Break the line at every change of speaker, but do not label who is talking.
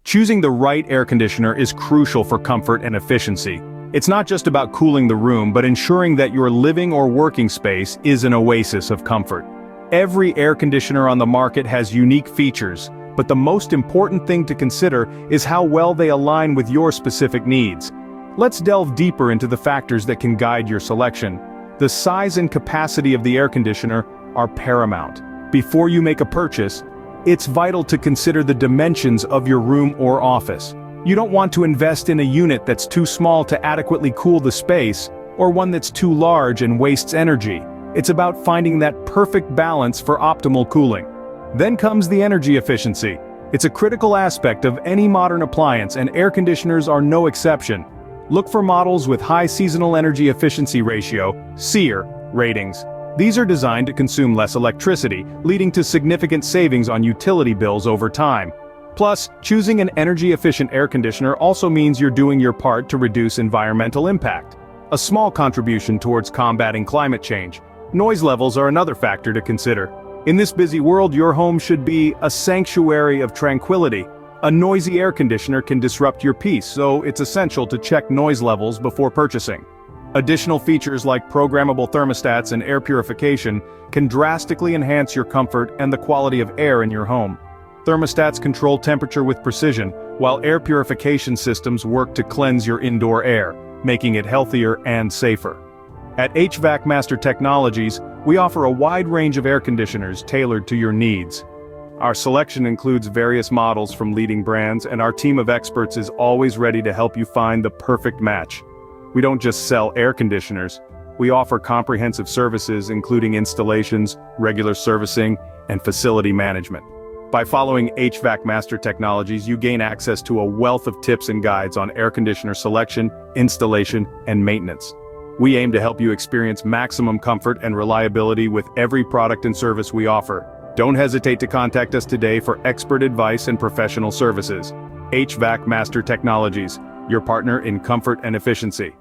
Choosing the right air conditioner is crucial for comfort and efficiency. It's not just about cooling the room, but ensuring that your living or working space is an oasis of comfort. Every air conditioner on the market has unique features, but the most important thing to consider is how well they align with your specific needs. Let's delve deeper into the factors that can guide your selection. The size and capacity of the air conditioner are paramount. Before you make a purchase, it's vital to consider the dimensions of your room or office. You don't want to invest in a unit that's too small to adequately cool the space, or one that's too large and wastes energy. It's about finding that perfect balance for optimal cooling. Then comes the energy efficiency. It's a critical aspect of any modern appliance, and air conditioners are no exception. Look for models with high seasonal energy efficiency ratio, SEER, ratings. These are designed to consume less electricity, leading to significant savings on utility bills over time. Plus, choosing an energy-efficient air conditioner also means you're doing your part to reduce environmental impact. A small contribution towards combating climate change. Noise levels are another factor to consider. In this busy world, your home should be a sanctuary of tranquility. A noisy air conditioner can disrupt your peace, so it's essential to check noise levels before purchasing. Additional features like programmable thermostats and air purification can drastically enhance your comfort and the quality of air in your home. Thermostats control temperature with precision, while air purification systems work to cleanse your indoor air, making it healthier and safer. At HVAC Master Technologies, we offer a wide range of air conditioners tailored to your needs. Our selection includes various models from leading brands, and our team of experts is always ready to help you find the perfect match. We don't just sell air conditioners, we offer comprehensive services including installations, regular servicing, and facility management. By following HVAC Master Technologies, you gain access to a wealth of tips and guides on air conditioner selection, installation, and maintenance. We aim to help you experience maximum comfort and reliability with every product and service we offer. Don't hesitate to contact us today for expert advice and professional services. HVAC Master Technologies, your partner in comfort and efficiency.